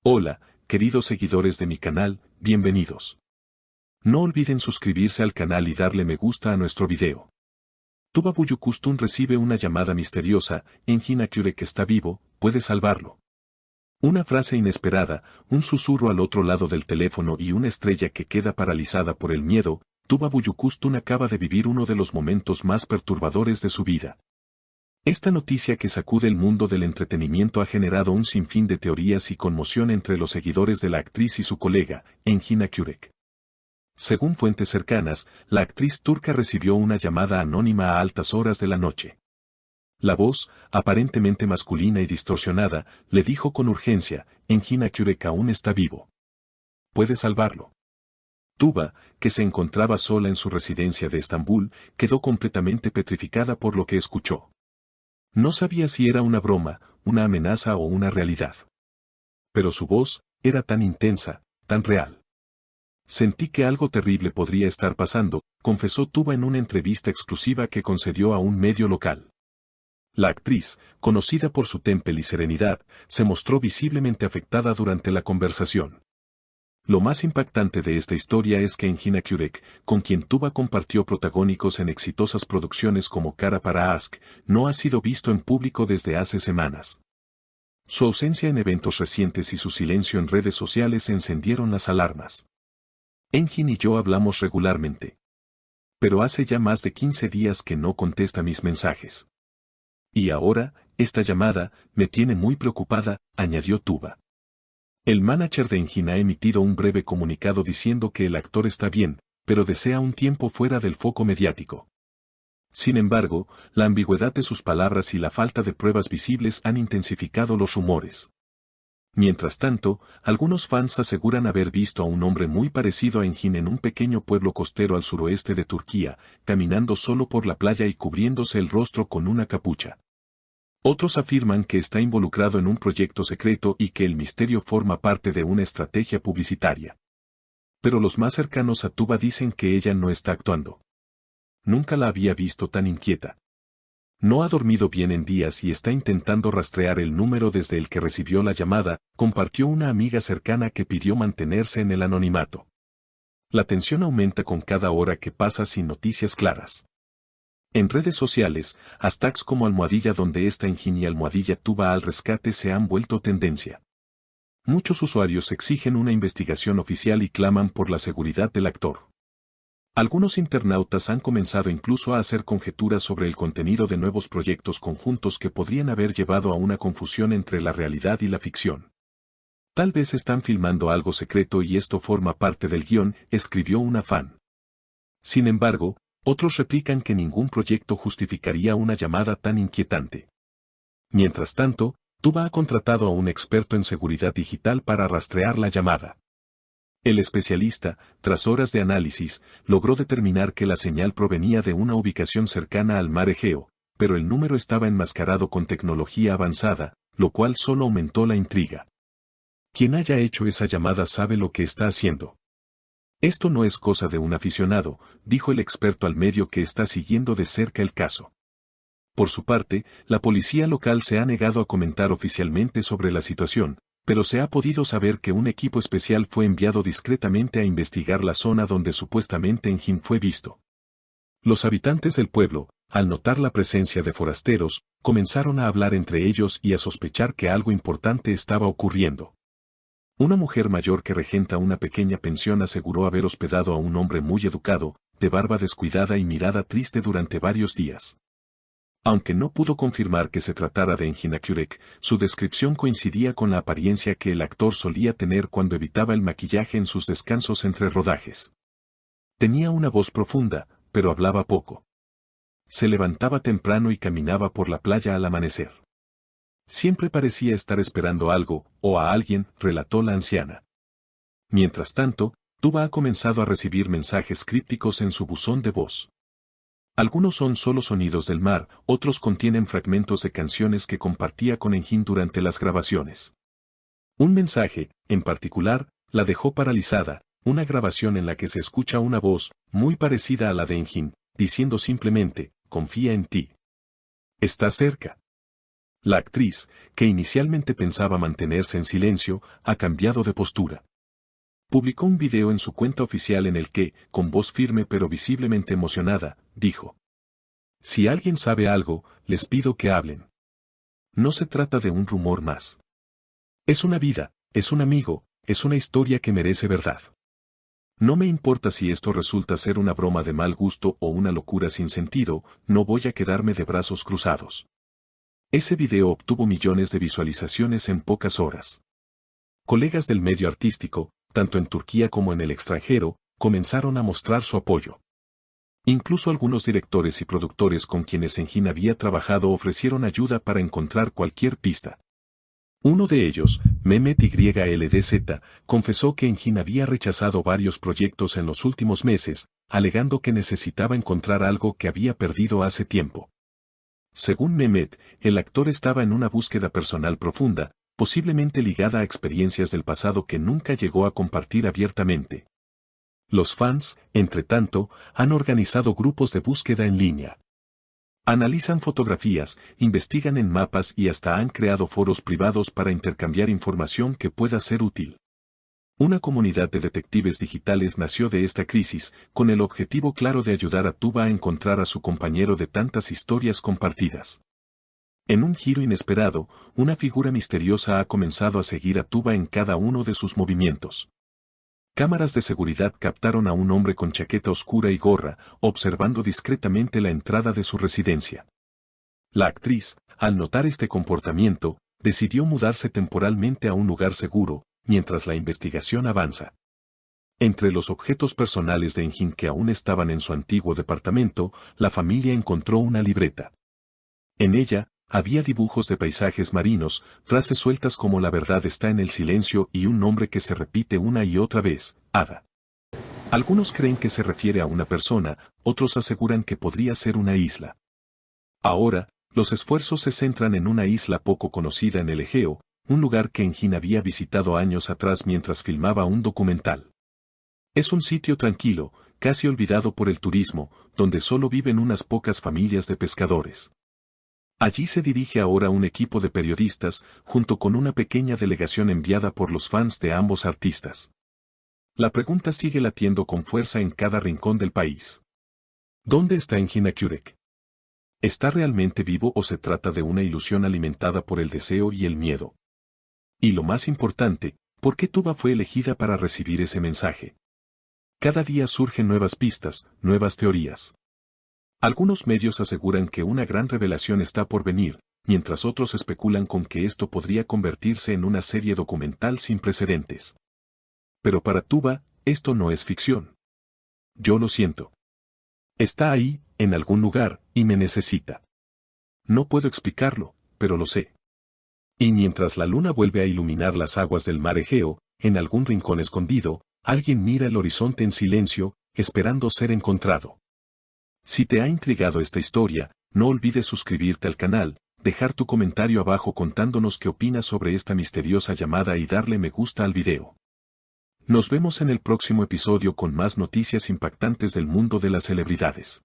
Hola, queridos seguidores de mi canal, bienvenidos. No olviden suscribirse al canal y darle me gusta a nuestro video. Tuba Büyüküstün recibe una llamada misteriosa, Engin Akyürek está vivo, puede salvarlo. Una frase inesperada, un susurro al otro lado del teléfono y una estrella que queda paralizada por el miedo. Tuba Büyüküstün acaba de vivir uno de los momentos más perturbadores de su vida. Esta noticia que sacude el mundo del entretenimiento ha generado un sinfín de teorías y conmoción entre los seguidores de la actriz y su colega, Engin Akyürek. Según fuentes cercanas, la actriz turca recibió una llamada anónima a altas horas de la noche. La voz, aparentemente masculina y distorsionada, le dijo con urgencia, Engin Akyürek aún está vivo. Puede salvarlo. Tuba, que se encontraba sola en su residencia de Estambul, quedó completamente petrificada por lo que escuchó. No sabía si era una broma, una amenaza o una realidad. Pero su voz era tan intensa, tan real. Sentí que algo terrible podría estar pasando, confesó Tuba en una entrevista exclusiva que concedió a un medio local. La actriz, conocida por su temple y serenidad, se mostró visiblemente afectada durante la conversación. Lo más impactante de esta historia es que Engin Akyürek, con quien Tuba compartió protagónicos en exitosas producciones como Cara para Aşk, no ha sido visto en público desde hace semanas. Su ausencia en eventos recientes y su silencio en redes sociales encendieron las alarmas. Engin y yo hablamos regularmente. Pero hace ya más de 15 días que no contesta mis mensajes. Y ahora, esta llamada, me tiene muy preocupada, añadió Tuba. El manager de Engin ha emitido un breve comunicado diciendo que el actor está bien, pero desea un tiempo fuera del foco mediático. Sin embargo, la ambigüedad de sus palabras y la falta de pruebas visibles han intensificado los rumores. Mientras tanto, algunos fans aseguran haber visto a un hombre muy parecido a Engin en un pequeño pueblo costero al suroeste de Turquía, caminando solo por la playa y cubriéndose el rostro con una capucha. Otros afirman que está involucrado en un proyecto secreto y que el misterio forma parte de una estrategia publicitaria. Pero los más cercanos a Tuba dicen que ella no está actuando. Nunca la había visto tan inquieta. No ha dormido bien en días y está intentando rastrear el número desde el que recibió la llamada, compartió una amiga cercana que pidió mantenerse en el anonimato. La tensión aumenta con cada hora que pasa sin noticias claras. En redes sociales, hashtags como almohadilla donde está Engin y almohadilla Tuba al rescate se han vuelto tendencia. Muchos usuarios exigen una investigación oficial y claman por la seguridad del actor. Algunos internautas han comenzado incluso a hacer conjeturas sobre el contenido de nuevos proyectos conjuntos que podrían haber llevado a una confusión entre la realidad y la ficción. Tal vez están filmando algo secreto y esto forma parte del guión, escribió una fan. Sin embargo, otros replican que ningún proyecto justificaría una llamada tan inquietante. Mientras tanto, Tuba ha contratado a un experto en seguridad digital para rastrear la llamada. El especialista, tras horas de análisis, logró determinar que la señal provenía de una ubicación cercana al mar Egeo, pero el número estaba enmascarado con tecnología avanzada, lo cual solo aumentó la intriga. Quien haya hecho esa llamada sabe lo que está haciendo. Esto no es cosa de un aficionado, dijo el experto al medio que está siguiendo de cerca el caso. Por su parte, la policía local se ha negado a comentar oficialmente sobre la situación, pero se ha podido saber que un equipo especial fue enviado discretamente a investigar la zona donde supuestamente Engin fue visto. Los habitantes del pueblo, al notar la presencia de forasteros, comenzaron a hablar entre ellos y a sospechar que algo importante estaba ocurriendo. Una mujer mayor que regenta una pequeña pensión aseguró haber hospedado a un hombre muy educado, de barba descuidada y mirada triste durante varios días. Aunque no pudo confirmar que se tratara de Engin Akyürek, su descripción coincidía con la apariencia que el actor solía tener cuando evitaba el maquillaje en sus descansos entre rodajes. Tenía una voz profunda, pero hablaba poco. Se levantaba temprano y caminaba por la playa al amanecer. Siempre parecía estar esperando algo, o a alguien, relató la anciana. Mientras tanto, Tuba ha comenzado a recibir mensajes crípticos en su buzón de voz. Algunos son solo sonidos del mar, otros contienen fragmentos de canciones que compartía con Engin durante las grabaciones. Un mensaje, en particular, la dejó paralizada, una grabación en la que se escucha una voz, muy parecida a la de Engin, diciendo simplemente, confía en ti. Está cerca. La actriz, que inicialmente pensaba mantenerse en silencio, ha cambiado de postura. Publicó un video en su cuenta oficial en el que, con voz firme pero visiblemente emocionada, dijo: "Si alguien sabe algo, les pido que hablen. No se trata de un rumor más. Es una vida, es un amigo, es una historia que merece verdad. No me importa si esto resulta ser una broma de mal gusto o una locura sin sentido, no voy a quedarme de brazos cruzados". Ese video obtuvo millones de visualizaciones en pocas horas. Colegas del medio artístico, tanto en Turquía como en el extranjero, comenzaron a mostrar su apoyo. Incluso algunos directores y productores con quienes Engin había trabajado ofrecieron ayuda para encontrar cualquier pista. Uno de ellos, Mehmet YLDZ, confesó que Engin había rechazado varios proyectos en los últimos meses, alegando que necesitaba encontrar algo que había perdido hace tiempo. Según Mehmet, el actor estaba en una búsqueda personal profunda, posiblemente ligada a experiencias del pasado que nunca llegó a compartir abiertamente. Los fans, entre tanto, han organizado grupos de búsqueda en línea. Analizan fotografías, investigan en mapas y hasta han creado foros privados para intercambiar información que pueda ser útil. Una comunidad de detectives digitales nació de esta crisis, con el objetivo claro de ayudar a Tuba a encontrar a su compañero de tantas historias compartidas. En un giro inesperado, una figura misteriosa ha comenzado a seguir a Tuba en cada uno de sus movimientos. Cámaras de seguridad captaron a un hombre con chaqueta oscura y gorra, observando discretamente la entrada de su residencia. La actriz, al notar este comportamiento, decidió mudarse temporalmente a un lugar seguro, mientras la investigación avanza. Entre los objetos personales de Engin que aún estaban en su antiguo departamento, la familia encontró una libreta. En ella, había dibujos de paisajes marinos, frases sueltas como "la verdad está en el silencio" y un nombre que se repite una y otra vez: Ada. Algunos creen que se refiere a una persona, otros aseguran que podría ser una isla. Ahora, los esfuerzos se centran en una isla poco conocida en el Egeo, un lugar que Engin había visitado años atrás mientras filmaba un documental. Es un sitio tranquilo, casi olvidado por el turismo, donde solo viven unas pocas familias de pescadores. Allí se dirige ahora un equipo de periodistas, junto con una pequeña delegación enviada por los fans de ambos artistas. La pregunta sigue latiendo con fuerza en cada rincón del país. ¿Dónde está Engin Akyurek? ¿Está realmente vivo o se trata de una ilusión alimentada por el deseo y el miedo? Y lo más importante, ¿por qué Tuba fue elegida para recibir ese mensaje? Cada día surgen nuevas pistas, nuevas teorías. Algunos medios aseguran que una gran revelación está por venir, mientras otros especulan con que esto podría convertirse en una serie documental sin precedentes. Pero para Tuba, esto no es ficción. Yo lo siento. Está ahí, en algún lugar, y me necesita. No puedo explicarlo, pero lo sé. Y mientras la luna vuelve a iluminar las aguas del mar Egeo, en algún rincón escondido, alguien mira el horizonte en silencio, esperando ser encontrado. Si te ha intrigado esta historia, no olvides suscribirte al canal, dejar tu comentario abajo contándonos qué opinas sobre esta misteriosa llamada y darle me gusta al video. Nos vemos en el próximo episodio con más noticias impactantes del mundo de las celebridades.